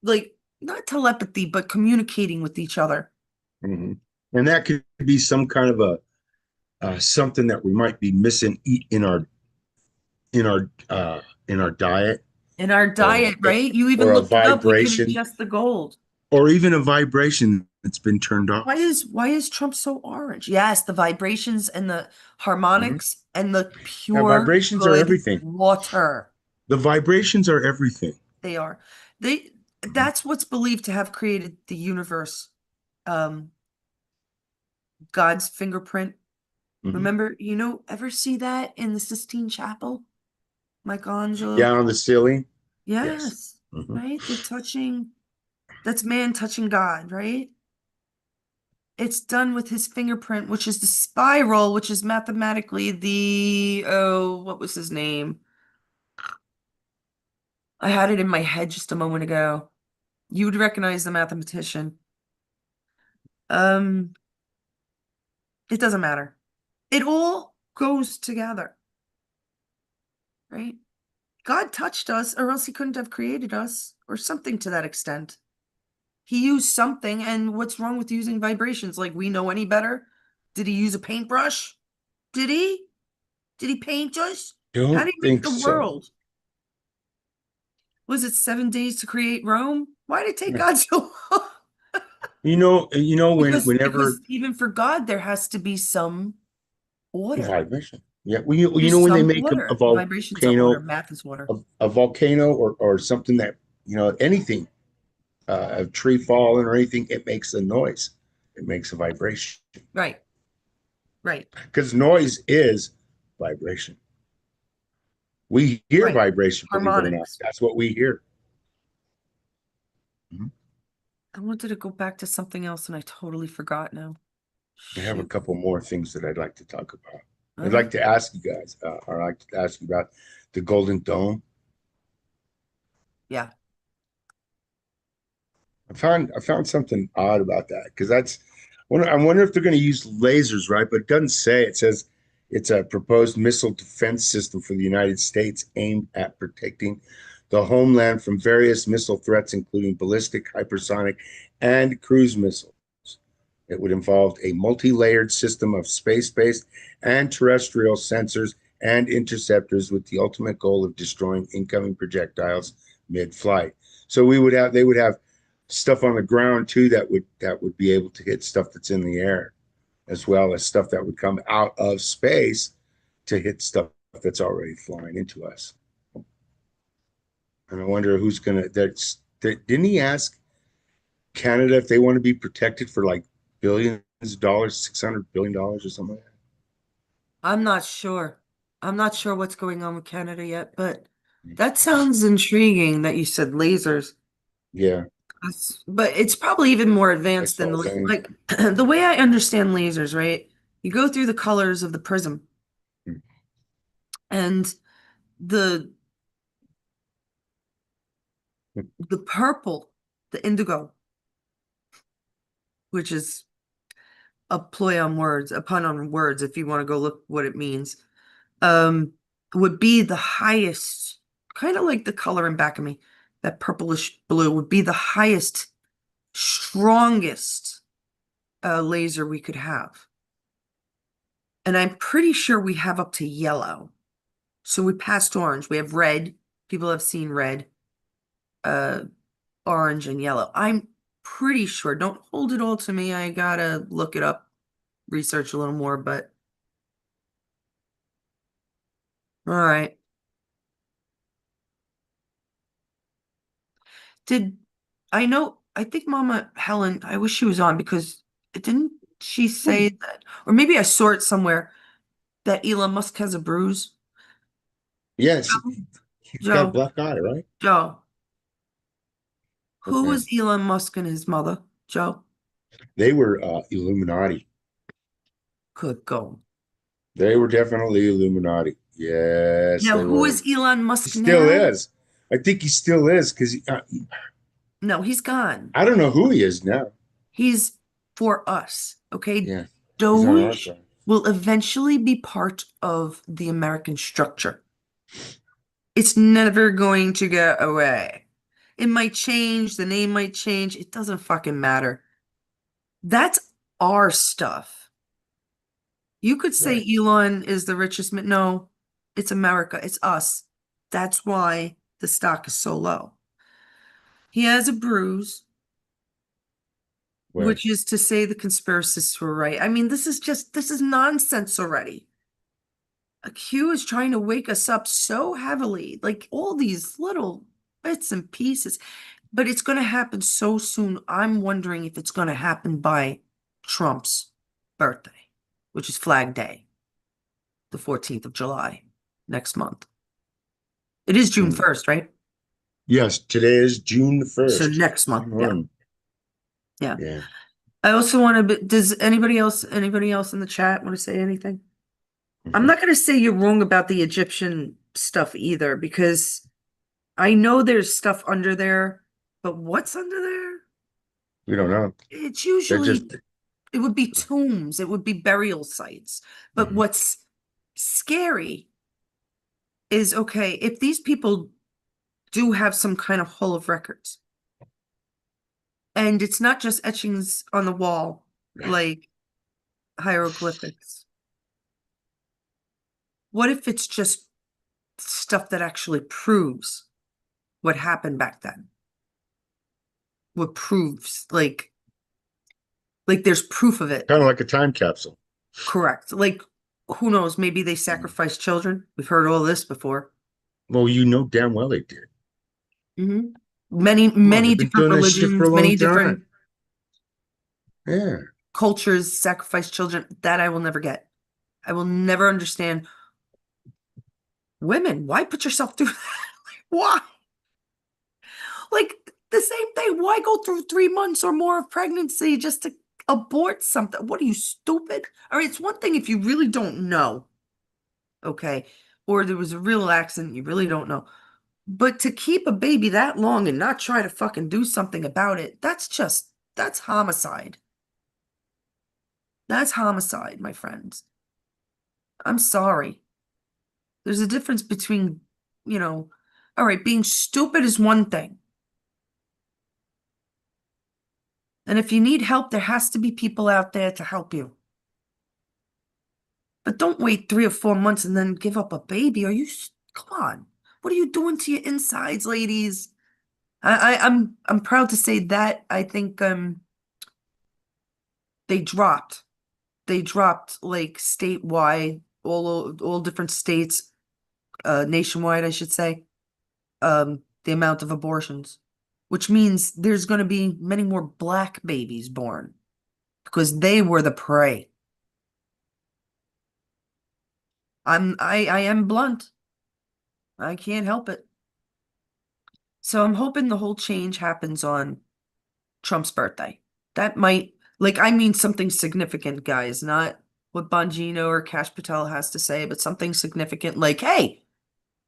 Like not telepathy, but communicating with each other. Mhm. And that could be some kind of a something that we might be missing in our in our diet, In our or diet, right? You even or a looked it up. We could vibration, adjust the gold. or even a vibration that's been turned off. Why is Trump so orange? Yes, the vibrations and the Mhm. harmonics and the Yeah, pure vibrations are good everything. water. The vibrations are everything. They are. They that's what's believed to have created the universe. Um, God's fingerprint. Mhm. Remember, ever see that in the Sistine Chapel? Michelangelo. Down on the ceiling. Yes. Yes, Mhm. right? That's man touching God, right? It's done with his fingerprint, which is the spiral, which is mathematically what was his name? I had it in my head just a moment ago. You would recognize the mathematician. Um, it doesn't matter. It all goes together, right? God touched us, or else he couldn't have created us, or something to that extent. He used something, and what's wrong with using vibrations? Like we know any better? Did he use a paintbrush? Did he? Did he paint us? How Don't did he make think the so. world? Was it 7 days to create Rome? Why did it take God so long? Because Whenever even for God, there has to be some order. vibration. Yeah, well, you know There's when they some make a order. Vibrations are order. volcano, Math is order. a volcano, or something that anything, a tree falling or anything, it makes a noise. It makes a vibration Right. Right. because noise is vibration. We hear Right. vibration, believe it or not. Harmonics. That's what we hear. Mhm. I wanted to go back to something else and I totally forgot now. I have a Shoot. couple more things that I'd like to talk about. I'd Uh-huh. like to ask you guys, or I'd like to ask you about the Golden Dome. Yeah. I found something odd about that because I wonder if they're going to use lasers, right? But it doesn't say. It says it's a proposed missile defense system for the United States aimed at protecting the homeland from various missile threats, including ballistic, hypersonic, and cruise missiles. It would involve a multi-layered system of space-based and terrestrial sensors and interceptors with the ultimate goal of destroying incoming projectiles mid-flight. So they would have stuff on the ground too that would be able to hit stuff that's in the air, as well as stuff that would come out of space to hit stuff that's already flying into us. And I wonder who's gonna didn't he ask Canada if they want to be protected for like billions of dollars, $600 billion or something like that? I'm not sure. I'm not sure what's going on with Canada yet, but that sounds intriguing that you said lasers. Yeah, But it's probably even more I advanced than saw thing. like the way I understand lasers, right? You go through the colors of the prism and the the purple, the indigo, which is a play on words, a pun on words, if you want to go look what it means, um, would be the highest, kind of like the color in back of me, that purplish blue would be the highest, strongest laser we could have. And I'm pretty sure we have up to yellow. So we passed orange. We have red. People have seen red, uh, orange, and yellow. I'm pretty sure. Don't hold it all to me. I gotta look it up, research a little more, but all right. Did I know I think Mama Helen, I wish she was on because didn't she say that, or maybe I saw it somewhere that Elon Musk has a bruise? Yes, he's got a Joe, black eye, right? Joe, who Okay. was Elon Musk and his mother? Joe, They were Illuminati. could go. They were definitely Illuminati. Yes, Now, they who were. is Elon He Musk still now? is. I think he still is because No, he's gone. I don't know who he is now. He's for us, okay? Yeah, he's on our Doge side. will eventually be part of the American structure. It's never going to go away. It might change, the name might change, it doesn't fucking matter. That's our stuff. You could say Right. Elon is the richest man. No, it's America, it's us. That's why the stock is so low. He has a bruise, Right. which is to say the conspiracists were right. I mean, this is nonsense already. Q is trying to wake us up so heavily, like all these little bits and pieces, but it's going to happen so soon. I'm wondering if it's going to happen by Trump's birthday, which is Flag Day, the 14th of July, next month. It is June Hmm. 1st, right? Yes, today is June the So 1st. next month. June Yeah. 1. Yeah. Yeah. I also want to, does anybody else in the chat want to say anything? I'm Mhm. not going to say you're wrong about the Egyptian stuff either, because I know there's stuff under there, but what's under there? We don't know. It's They're just, usually, it would be tombs, it would be burial sites. But Mhm. what's scary is, okay, if these people do have some kind of hall of records, and it's not just etchings on the wall, like hieroglyphics. What if it's just stuff that actually proves what happened back then? What proves, like there's proof of it. kind of like a time capsule. Correct. Like, who knows? Maybe they Mhm. sacrificed children. We've heard all this before. Well, you know damn well they did. Hmm. Many, Come on, many they've been different doing that shit for a religions, long many different time. Yeah. cultures sacrifice children. That I will never get. I will never understand. Women, why put yourself through that? Why? Like the same thing. Why go through 3 months or more of pregnancy just to abort something? What are you, stupid? All right, it's one thing if you really don't know, okay, or there was a real accident, you really don't know. But to keep a baby that long and not try to fucking do something about it, that's homicide. That's homicide, my friends. I'm sorry. There's a difference between, you know, all right, being stupid is one thing. And if you need help, there has to be people out there to help you. But don't wait 3 or 4 months and then give up a baby. Come on. What are you doing to your insides, ladies? I'm proud to say that I think they dropped. They dropped like statewide, all different states, nationwide, I should say, the amount of abortions, which means there's going to be many more black babies born because they were the prey. I am blunt. I can't help it. So I'm hoping the whole change happens on Trump's birthday. That might, like, I mean something significant, guys, not what Bongino or Cash Patel has to say, but something significant like, hey,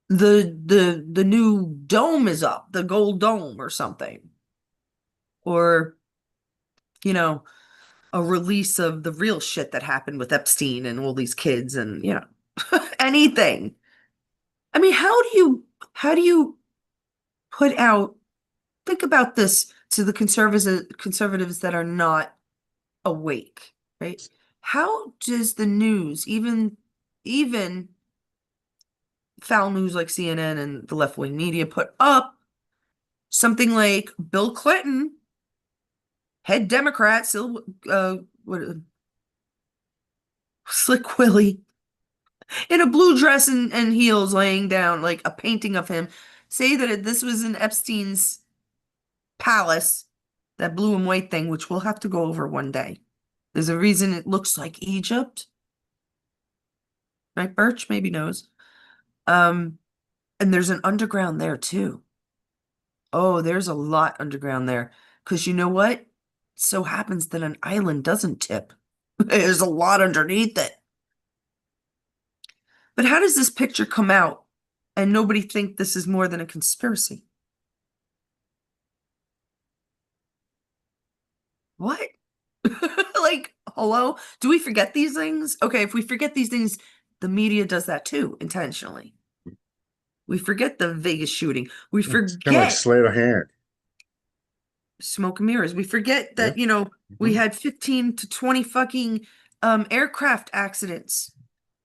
the new dome is up, the gold dome or something. Or, you know, a release of the real shit that happened with Epstein and all these kids and, anything. I mean, how do you put out, think about this to the conservatives that are not awake, right? How does the news, even foul news like CNN and the left-wing media, put up something like Bill Clinton, head Democrat, still what Slick Willie, in a blue dress and heels laying down, like a painting of him, say that this was in Epstein's palace, that blue and white thing, which we'll have to go over one day. There's a reason it looks like Egypt, right? Birch maybe knows. Um, and there's an underground there too. Oh, there's a lot underground there. Because you know what? So happens that an island doesn't tip. There's a lot underneath it. But how does this picture come out and nobody think this is more than a conspiracy? What? Like, hello? Do we forget these things? Okay, if we forget these things, the media does that too, intentionally. We forget the Vegas shooting. We It's kind of like forget sleight of hand. smoke and mirrors. We forget Yeah. that, we Mhm. had 15 to 20 fucking aircraft accidents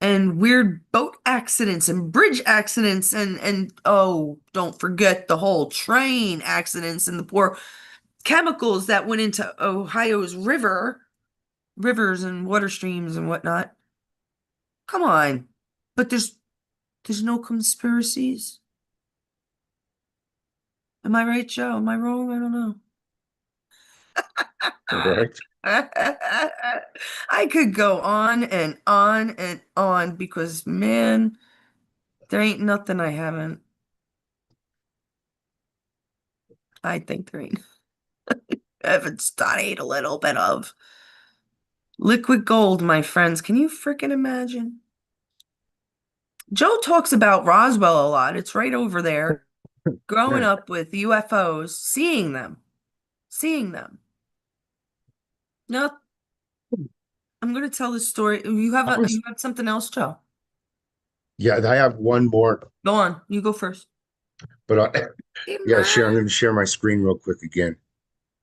and weird boat accidents and bridge accidents and oh, don't forget the whole train accidents and the poor chemicals that went into Ohio's rivers and water streams and whatnot. Come on. But there's no conspiracies. Am I right, Joe? Am I wrong? I don't know. Right. I could go on and on and on because, man, there ain't nothing I haven't. I think there ain't. I haven't studied a little bit of liquid gold, my friends. Can you freaking imagine? Joe talks about Roswell a lot. It's right over there. Growing Yeah. up with UFOs, seeing them, seeing them. Now, I'm going to tell this story. I was, You have something else, Joe? yeah, I have one more, Go on. You go first. but Hey, yeah, I'm going to share my screen real quick again.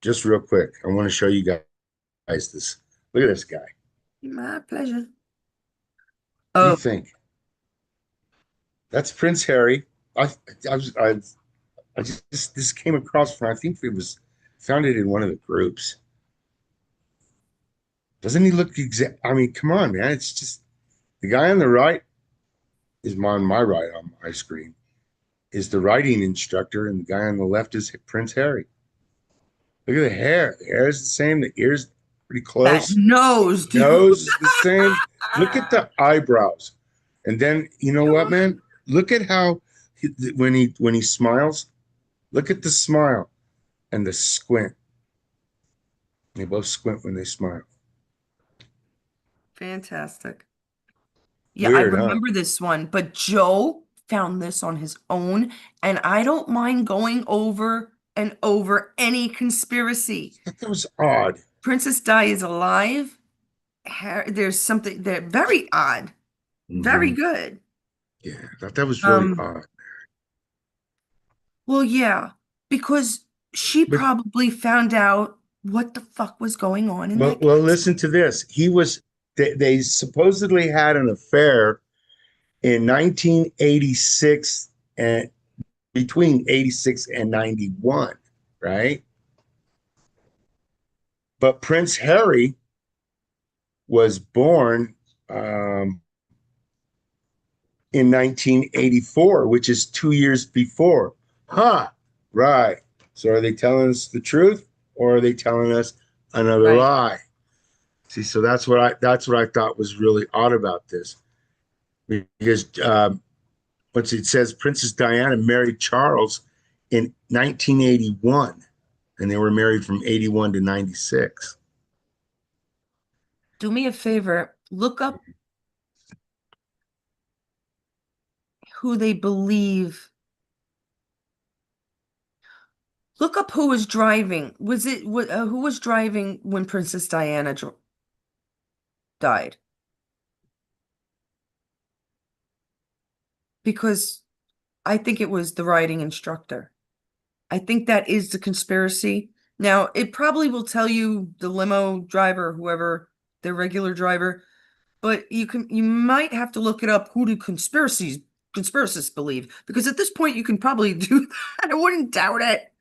Just real quick. I want to show you guys this. Look at this guy. What my pleasure. do you Oh, think? That's Prince Harry. I, I was, I just this came across from, I think it was founded in one of the groups. Doesn't he look exact? I mean, come on, man. It's just the guy on the right is on my right on my screen is the writing instructor, and the guy on the left is Prince Harry. Look at the hair. The hair is the same. The ears pretty that close. nose, dude. Nose is the same. Look at the eyebrows. And then you know what, man? Look at how when he smiles. Look at the smile and the squint. They both squint when they smile. Fantastic. Yeah, I Weird, huh? remember this one, but Joe found this on his own, and I don't mind going over and over any conspiracy. I thought that was odd. Princess Di is alive. There's something that very odd, very Hmm. good. Yeah, I thought that was really Um, odd. well, yeah, because she But probably found out what the fuck was going on in well, that well, castle. listen to this. They supposedly had an affair in 1986 and between 86 and 91, right? But Prince Harry was born in 1984, which is 2 years before. Huh, right. So are they telling us the truth or are they telling us another Right. lie? See, so that's what I thought was really odd about this because what's it says Princess Diana married Charles in 1981 and they were married from 81 to 96. Do me a favor, look up who they believe. Look up who was driving. Who was driving when Princess Diana died? Because I think it was the riding instructor. I think that is the conspiracy. Now, it probably will tell you the limo driver, whoever, their regular driver, but you might have to look it up. Who do conspiracists believe? Because at this point, you can probably do that. I wouldn't doubt it.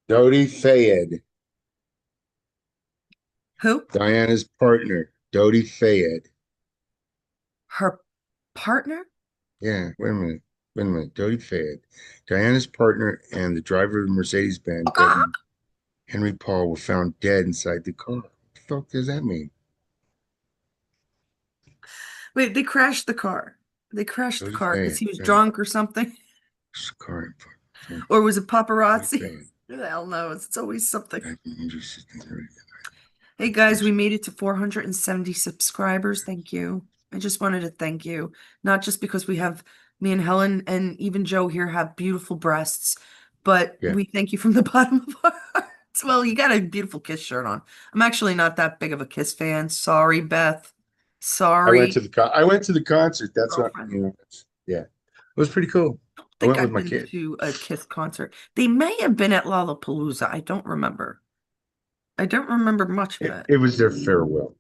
Dodi Fayed, Who? Diana's partner, Dodi Fayed. Her partner? Yeah, wait a minute. Wait a minute. Dodie Fayed, Diana's partner, and the driver of the Mercedes-Benz, Okay. Devin Henry Paul, were found dead inside the car. What the fuck does that mean? Wait, they crashed the car. They crashed the Dodie car because Fayed, he was Devin drunk or something. car in front. Or was it Dodie paparazzi? Fayed, Who the hell knows? It's always something. Devin Henry Paul. Hey guys, we made it to 470 subscribers. Thank you. I just wanted to thank you. Not just because we have me and Helen and even Joe here have beautiful breasts, but Yeah, we thank you from the bottom of our hearts. Well, you got a beautiful Kiss shirt on. I'm actually not that big of a Kiss fan. Sorry, Beth. Sorry, I went to the concert. That's what girlfriend. you know. Yeah, it was pretty cool. I don't I think went with I've my been kid. to a Kiss concert. They may have been at Lollapalooza. I don't remember. I don't remember much of it. It was their farewell.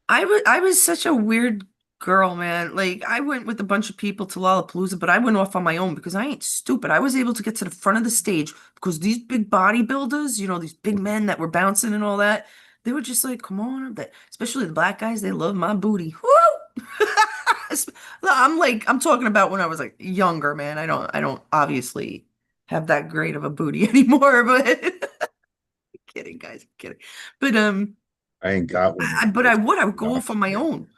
I was such a weird girl, man. Like I went with a bunch of people to Lollapalooza, but I went off on my own because I ain't stupid. I was able to get to the front of the stage because these big bodybuilders, these big men that were bouncing and all that, they were just like, come on, especially the black guys, they love my booty. Woo! I'm talking about when I was like younger, man. I don't obviously have that great of a booty anymore, but kidding, guys, I'm kidding. But I ain't got one but anymore. I It's would. I would go off on knocked my me out. own.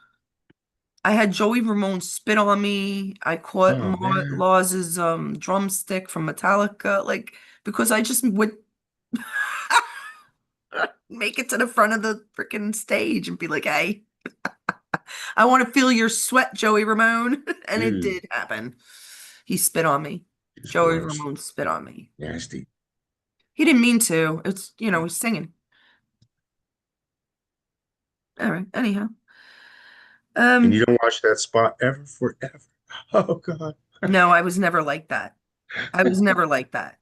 I had Joey Ramone spit on me. I caught Oh man. Laws's drumstick from Metallica, like because I just would make it to the front of the freaking stage and be like, "Hey, I want to feel your sweat, Joey Ramone," and it Ew, did happen. He spit on me. it's Joey gross. Ramone spit on me. Nasty. He didn't mean to. He's singing. All right. Anyhow, And you um, don't watch that spot ever forever. Oh God. no, I was never like that. I was never like that.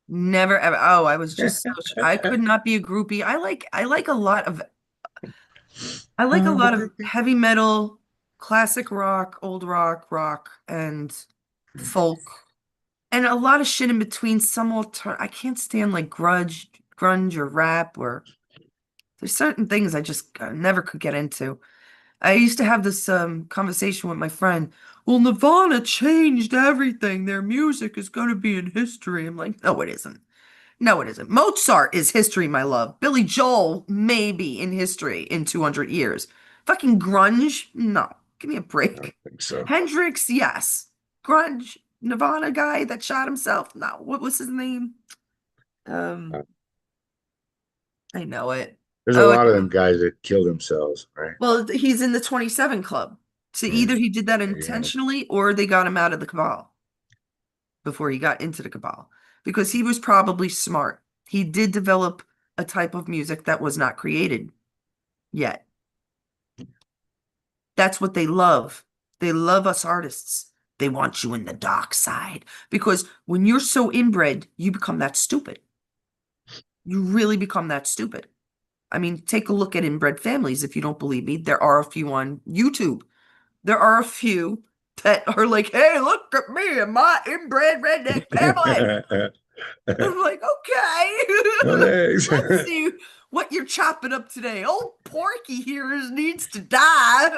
Never ever. Oh, I was just I could not be a groupie. I like a lot of heavy metal, classic rock, old rock, and folk, and a lot of shit in between. I can't stand like grunge or rap or there's certain things I just never could get into. I used to have this conversation with my friend. Well, Nirvana changed everything. Their music is going to be in history. I'm like, no, it isn't. No, it isn't. Mozart is history, my love. Billy Joel may be in history in 200 years. Fucking grunge? No. Give me a I don't break. think so. Hendrix? Yes. Grunge? Nirvana guy that shot himself? No. What was his name? Um, Uh, I know it. There's a Oh, lot of them guys that kill themselves, right? well, he's in the 27 Club. So Mm, either he did that yeah. intentionally or they got him out of the cabal before he got into the cabal because he was probably smart. He did develop a type of music that was not created yet. That's what they love. They love us artists. They want you in the dark side because when you're so inbred, you become that stupid. You really become that stupid. I mean, take a look at inbred families if you don't believe me. There are a few on YouTube. There are a few that are like, hey, look at me and my inbred redneck family. I'm like, okay, No legs. let's see what you're chopping up today. Old Porky here needs to die.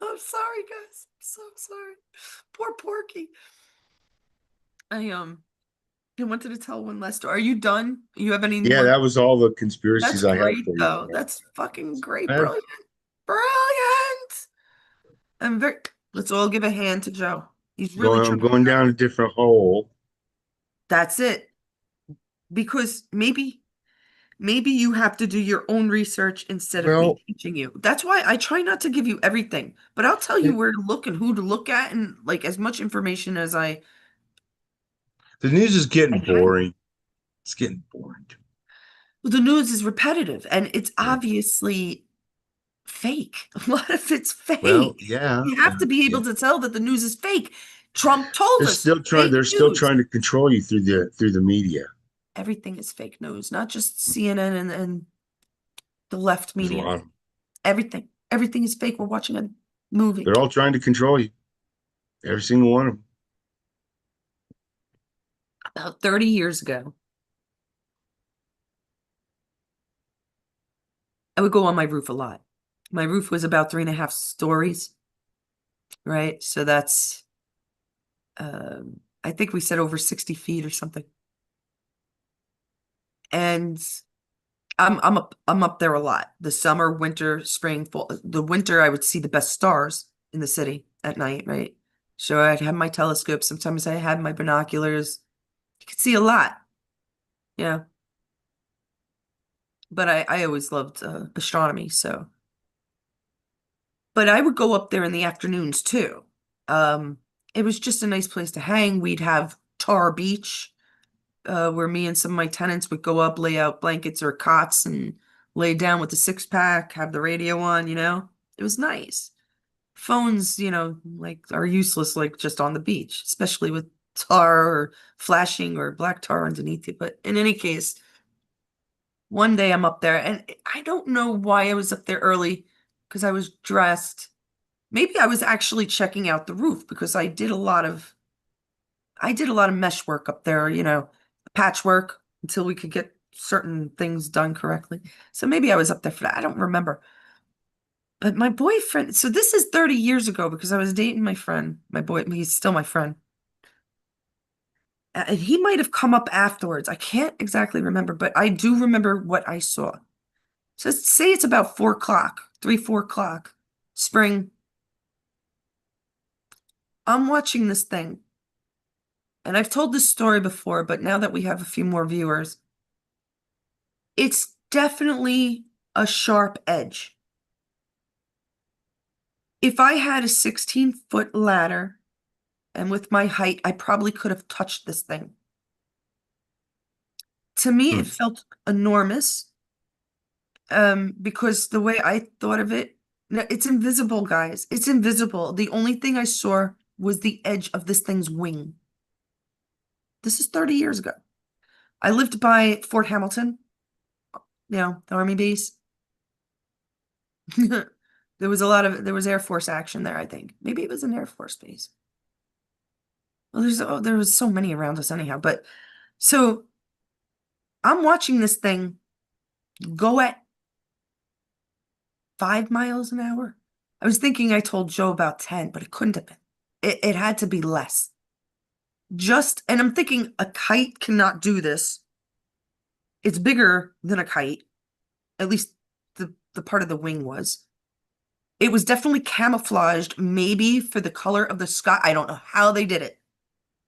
I'm sorry, guys. I'm so sorry. Poor Porky. I wanted to tell one last story. Are you done? You have any Yeah, more? that was all the That's conspiracies I have great, for you though. today. That's fucking great. I have Brilliant. Brilliant. I'm very. Let's all give a hand to Joe. He's really I'm trying. going down a different hole. That's it. Because maybe you have to do your own research instead of me Well, teaching you. That's why I try not to give you everything, but I'll tell you it, where to look and who to look at and like as much information as the news is I getting can. boring. It's getting boring. Well, the news is repetitive and it's Yeah. obviously fake. A lot of it's Well, fake. yeah, You have to be yeah. able to tell that the news is fake. Trump told us fake They're still news. trying to control you through the media. Everything is fake news, not just CNN and the left There's a media. lot of them. Everything. Everything is fake. We're watching a movie. They're all trying to control you. Every single one of them. About 30 years ago, I would go on my roof a lot. My roof was about 3.5 stories, right? So that's, I think we said over 60 feet or something. And I'm up there a lot. The summer, winter, spring, fall. The winter, I would see the best stars in the city at night, right? So I'd have my telescope. Sometimes I had my binoculars. You could see a lot, yeah. But I always loved astronomy, so. But I would go up there in the afternoons too. Um, it was just a nice place to hang. We'd have Tar Beach, where me and some of my tenants would go up, lay out blankets or cots, and lay down with the 6 pack, have the radio on, you know? It was nice. Phones, like are useless like just on the beach, especially with tar or flashing or black tar underneath it. But in any case, one day I'm up there and I don't know why I was up there early because I was dressed. Maybe I was actually checking out the roof because I did a lot of mesh work up there, patchwork until we could get certain things done correctly. So maybe I was up there for that. I don't remember. But my boyfriend, so this is 30 years ago because I was dating my friend, my boy, he's still my friend. And he might have come up afterwards. I can't exactly remember, but I do remember what I saw. So say it's about 4 o'clock, 3, 4 o'clock, spring. I'm watching this thing. And I've told this story before, but now that we have a few more viewers, it's definitely a sharp edge. If I had a 16-foot ladder and with my height, I probably could have touched this thing. To me, it Hmm. felt enormous, because the way I thought of it, no, it's invisible, guys. It's invisible. The only thing I saw was the edge of this thing's wing. This is 30 years ago. I lived by Fort Hamilton, the Army base. There was Air Force action there, I think. Maybe it was an Air Force base. Well, there was so many around us anyhow. But so I'm watching this thing go at 5 miles an hour. I was thinking I told Joe about 10, but it couldn't have been. It had to be less. And I'm thinking a kite cannot do this. It's bigger than a kite, at least the part of the wing was. It was definitely camouflaged, maybe for the color of the sky. I don't know how they did it.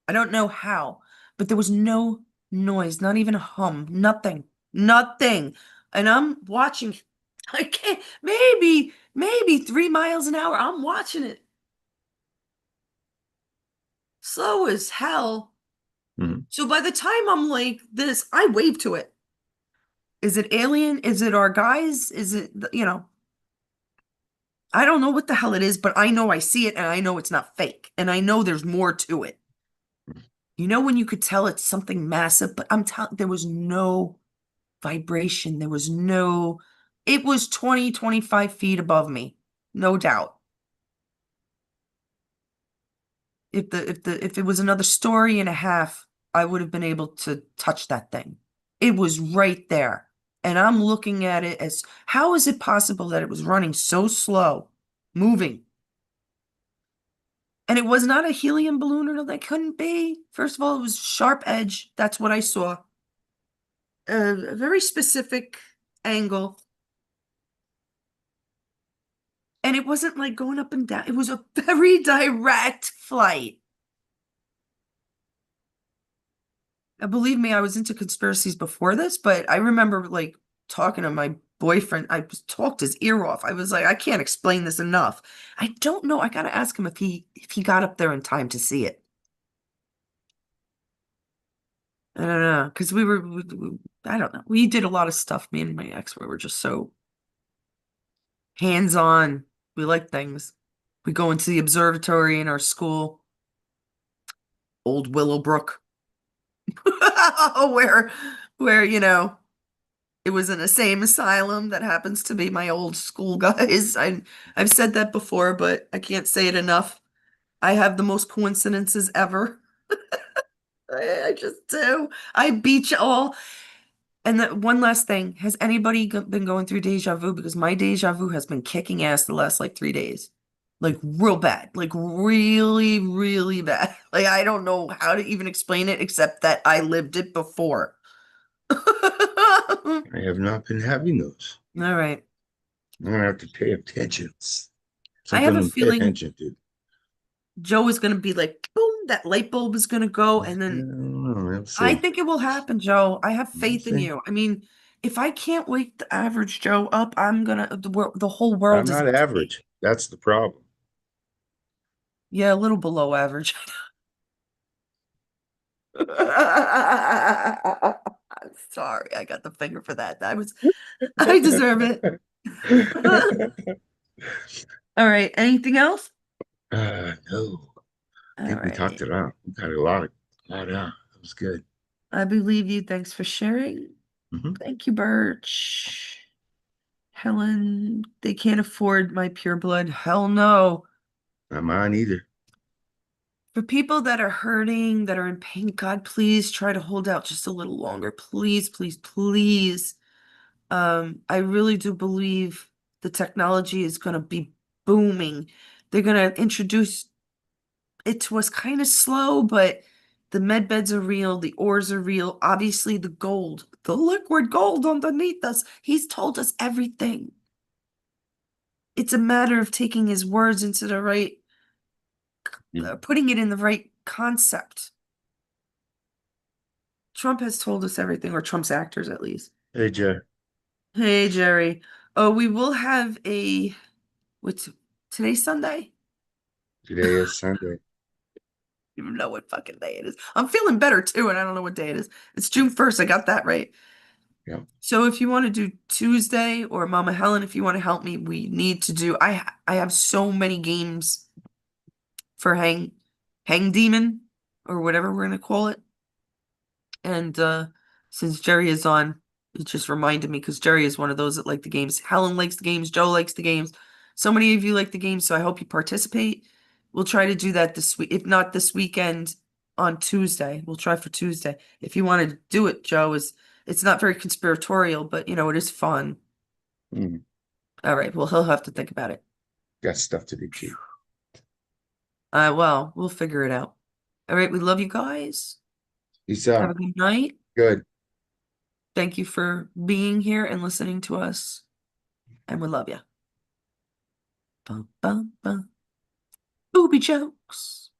I don't know how, but there was no noise, not even a hum, nothing, nothing. And I'm watching, I can't, maybe 3 miles an hour. I'm watching it slow as hell. Mhm. So by the time I'm like this, I wave to it. Is it alien? Is it our guys? Is it, I don't know what the hell it is, but I know I see it and I know it's not fake. And I know there's more to it. You know when you could tell it's something massive, but I'm telling there was no vibration. It was 20, 25 feet above me, no doubt. If it was another story and a half, I would have been able to touch that thing. It was right there. And I'm looking at it as how is it possible that it was running so slow, moving? And it was not a helium balloon or that couldn't be. First of all, it was sharp edge. That's what I saw. A very specific angle. And it wasn't like going up and down. It was a very direct flight. Believe me, I was into conspiracies before this, but I remember like talking to my boyfriend. I just talked his ear off. I was like, I can't explain this enough. I don't know. I gotta ask him if he got up there in time to see it. I don't know, because I don't know. We did a lot of stuff. Me and my ex, we were just so hands-on. We like things. We go into the observatory in our school, Old Willowbrook, where where it was an insane asylum that happens to be my old school guys. I've said that before, but I can't say it enough. I have the most coincidences ever. I just do. I beat you all. And that one last thing, has anybody been going through deja vu? Because my deja vu has been kicking ass the last like 3 days. Like real bad, like really, really bad. Like I don't know how to even explain it except that I lived it before. All I have not been having those. right. I'm gonna have to pay attention. I have Something a to pay feeling attention to. Joe is going to be like, boom, that light bulb is going to go. I And then don't know. We'll I see. think it will happen, Joe. I have We'll faith in see. you. I mean, if I can't wake the average Joe up, I'm gonna, the whole I'm world is not at stake. average. That's the problem. Yeah, a little below average. I'm sorry, I got the finger for that. I deserve it. All right, anything else? No. I All think we talked right. it out. We got a lot out. It was good. I believe you. Thanks for sharing. Hmm. Thank you, Birch. Helen, they can't afford my pure blood. Hell no. Not mine either. For people that are hurting, that are in pain, God, please try to hold out just a little longer. Please, please, please. I really do believe the technology is going to be booming. They're going to introduce it to us kind of slow, but the med beds are real, the ores are real. Obviously, the gold, the liquid gold underneath us. He's told us everything. It's a matter of taking his words into the right, Mm. putting it in the right concept. Trump has told us everything, or Trump's actors at least. Hey, Joe. Hey, Jerry. Oh, we will have what's today's Sunday? Today is Sunday. You don't know what fucking day it is. I'm feeling better too, and I don't know what day it is. It's June 1st. I got that right. Yeah. So if you want to do Tuesday, or Mama Helen, if you want to help me, we need to do I have so many games for Hang Demon or whatever we're gonna call it. And since Jerry is on, it just reminded me because Jerry is one of those that like the games. Helen likes the games, Joe likes the games. So many of you like the games, so I hope you participate. We'll try to do that this week. If not this weekend, on Tuesday. We'll try for Tuesday. If you want to do it, Joe, is it's not very conspiratorial, but it is fun. Mm. All right, well, he'll have to think about it. Got stuff to do too. Well, we'll figure it out. All right, we love you guys. Peace Have a out. good night. Good. Thank you for being here and listening to us. And we love you. Bum, bum, bum. Booby jokes.